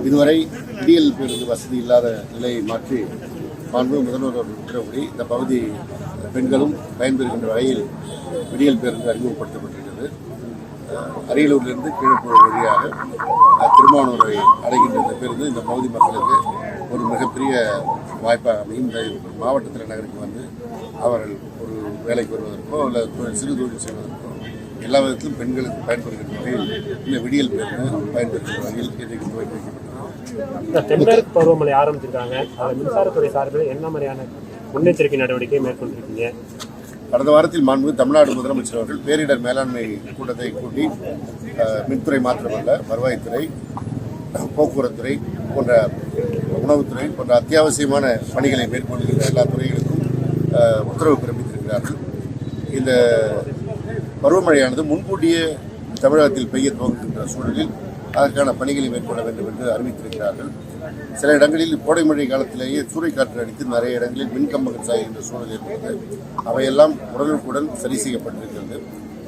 இதுவரை விடியல் பேருந்து வசதி இல்லாத நிலையை மாற்றி மாண்புமிகு முதல்வர் உத்தரவுப்படி இந்த பகுதி பெண்களும் பயன்பெறுகின்ற வகையில் விடியல் பேருந்து அறிமுகப்படுத்தப்பட்டிருக்கிறது. அரியலூரிலிருந்து கீழப்பூர் வழியாக திருமானூரை அடைகின்ற இந்த பேருந்து இந்த பகுதி மக்களுக்கு ஒரு மிகப்பெரிய வாய்ப்பாக அமையும். இந்த மாவட்ட தலைநகருக்கு வந்து அவர்கள் ஒரு வேலைக்கு வருவதற்கோ இல்லை சிறு தொழில் செய்வதற்கோ எல்லா விதத்திலும் பெண்களுக்கு பயன்படுகின்ற வகையில் இந்த விடியல் பேருந்து பயன்படுத்துகிற வகையில் இன்றைக்கு துவக்கி வைக்கப்பட்டது. தென்மேற்கு பருவமழை ஆரம்பிச்சிருக்காங்க. அதில் மின்சாரத்துறை சார்பில் என்ன மாதிரியான முன்னெச்சரிக்கை நடவடிக்கை மேற்கொண்டிருக்கீங்க? கடந்த வாரத்தில் மாண்புமிகு தமிழ்நாடு முதலமைச்சர் அவர்கள் பேரிடர் மேலாண்மை கூட்டத்தை கூட்டி மின்துறை மாத்திரமல்ல வருவாய்த்துறை, போக்குவரத்துறை போன்ற உணவுத்துறை போன்ற அத்தியாவசியமான பணிகளை மேற்கொள்கின்ற எல்லா துறைகளுக்கும் உத்தரவு பிறப்பித்திருக்கிறார்கள். இந்த பருவமழையானது முன்கூட்டியே தமிழகத்தில் பெய்ய துவங்குகின்ற சூழலில் அதற்கான பணிகளை மேற்கொள்ள வேண்டும் என்று அறிவித்திருக்கிறார்கள். சில இடங்களில் கோடை மழை காலத்திலேயே சூறைக்காற்று அடித்து நிறைய இடங்களில் மின்கம்பங்கள் சாய்கின்ற சூழல் ஏற்பட்டது. அவையெல்லாம் உடனுக்குடன் சரி செய்யப்பட்டிருக்கிறது.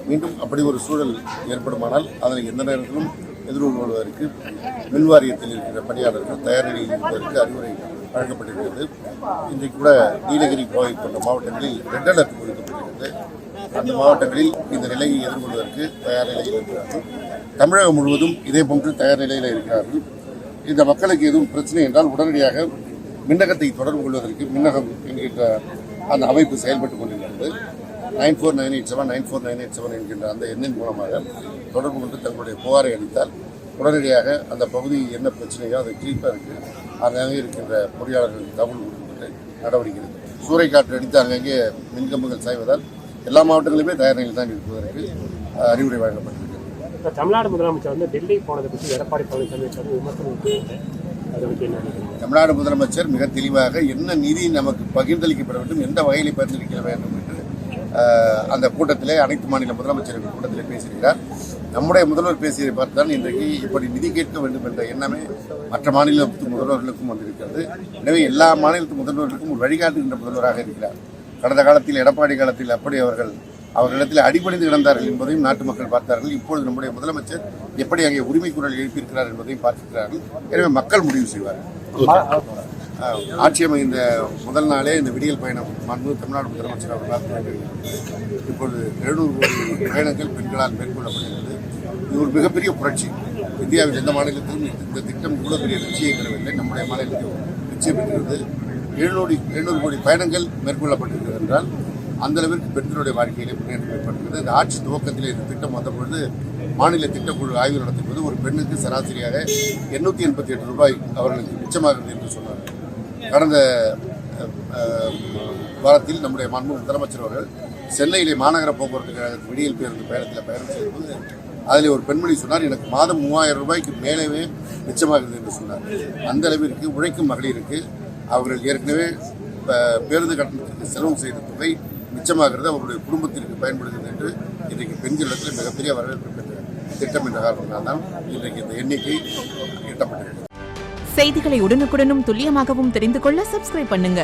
மீண்டும் அப்படி ஒரு சூழல் ஏற்படுமானால் அதனை எந்த நேரத்திலும் எதிர்கொள்வதற்கு மின்வாரியத்தில் இருக்கிற பணியாளர்கள் தயார் நிலையில் இருப்பதற்கு அறிவுரை வழங்கப்பட்டிருக்கிறது. இன்றைக்கு கூட நீலகிரி, கோவை போன்ற மாவட்டங்களில் ரெட் அலர்ட் கொடுக்கப்பட்டிருக்கிறது. அந்த மாவட்டங்களில் இந்த நிலையை எதிர்கொள்வதற்கு தயார் நிலையில் இருக்கிறார்கள். தமிழகம் முழுவதும் இதே போன்று தயார் நிலையில் இருக்கிறார்கள். இந்த மக்களுக்கு எதுவும் பிரச்சனை என்றால் உடனடியாக மின்னகத்தை தொடர்பு கொள்வதற்கு மின்னகம் என்கின்ற அந்த அமைப்பு செயல்பட்டுக் கொண்டிருக்கிறது. 949879 என்கின்ற அந்த எண்ணின் மூலமாக தொடர்பு கொண்டு தங்களுடைய புகாரை அளித்தால் உடனடியாக அந்த பகுதி என்ன பிரச்சனையோ அதை தீர்ப்பதற்கு அங்கங்கே இருக்கின்ற பொறியாளர்களுக்கு தகவல் கொடுக்கப்பட்டு நடவடிக்கை. சூறைக்காற்று அடித்து அங்கங்கே மின்கம்பங்கள் சாய்வதால் எல்லா மாவட்டங்களிலுமே தயார் நிலையில் தான் இருப்பதற்கு அறிவுரை வழங்கப்பட்டிருக்கிறது. தமிழ்நாடு முதலமைச்சர் வந்து டெல்லி போனதை பற்றி எடப்பாடி பழனிசாமி விமர்சனம். தமிழ்நாடு முதலமைச்சர் மிக தெளிவாக என்ன நிதி நமக்கு பகிர்ந்தளிக்கப்பட வேண்டும், எந்த வகையில் பகிர்ந்தளிக்க வேண்டும் என்று அந்த கூட்டத்திலே அனைத்து மாநில முதலமைச்சர்கள் கூட்டத்திலே பேசியிருக்கிறார். நம்முடைய முதல்வர் பேசியதை பார்த்தால் இன்றைக்கு இப்படி நிதி கேட்க வேண்டும் என்ற எண்ணமே மற்ற மாநிலத்து முதல்வர்களுக்கும் வந்திருக்கிறது. எனவே எல்லா மாநிலத்து முதல்வர்களுக்கும் ஒரு வழிகாட்டுகின்ற முதல்வராக இருக்கிறார். கடந்த காலத்தில் எடப்பாடி காலத்தில் அப்படி அவர்களிடத்தில் அடிபணிந்து கிடந்தார்கள் என்பதையும் நாட்டு மக்கள் பார்த்தார்கள். இப்பொழுது நம்முடைய முதலமைச்சர் எப்படி அங்கே உரிமை குரல் எழுப்பியிருக்கிறார் என்பதையும் பார்த்திருக்கிறார்கள். எனவே மக்கள் முடிவு செய்வார்கள். ஆட்சி அமைந்த முதல் நாளே இந்த விடியல் பயணம் மாண்புமிகு தமிழ்நாடு முதலமைச்சர் அவர்களால் இப்பொழுது 700 கோடி பயணங்கள் பெண்களால் மேற்கொள்ளப்படுகிறது. இது ஒரு மிகப்பெரிய புரட்சி. இந்தியாவில் எந்த மாநிலத்திலும் இந்த திட்டம் இவ்வளவு பெரிய வெற்றியை பெறவில்லை. நம்முடைய மாநிலத்தில் வெற்றியை பெறுகிறது. 700 கோடி பயணங்கள் மேற்கொள்ளப்பட்டிருக்கிறது என்றால் அந்த அளவிற்கு பெண்களுடைய வாழ்க்கையிலே முன்னேற்றம் ஏற்படுகிறது. இந்த ஆட்சி துவக்கத்திலே இந்த திட்டம் வந்தபொழுது மாநில திட்டக்குழு ஆய்வு நடத்தும்போது ஒரு பெண்ணுக்கு சராசரியாக 888 ரூபாய் அவர்களுக்கு மிச்சமாகிறது என்று சொன்னார்கள். கடந்த வாரத்தில் நம்முடைய மாண்புமிகு முதலமைச்சர் அவர்கள் சென்னையிலே மாநகர போக்குவரத்து கழகத்தின் விடியல் பேருந்து பயணத்தில் பயணம் செய்யும்போது அதில் ஒரு பெண்மணி சொன்னார், எனக்கு மாதம் 3000 ரூபாய்க்கு மேலேவே மிச்சமாகிறது என்று சொன்னார். அந்த அளவிற்கு உழைக்கும் மகளிருக்கு அவர்கள் ஏற்கனவே பேருந்து கட்டணத்திற்கு செலவு செய்த தொகை மிச்சமாகிறது, அவருடைய குடும்பத்திற்கு பயன்படுகிறது என்று இன்றைக்கு பெண்களிடத்தில் மிகப்பெரிய வரவேற்பு பெற்ற திட்டம் என்ற காரணத்தினால்தான் இன்றைக்கு இந்த எண்ணிக்கை எட்டப்பட்டிருக்கிறது. செய்திகளை உடனுக்குடனும் துல்லியமாகவும் தெரிந்து கொள்ள சப்ஸ்கிரைப் பண்ணுங்க.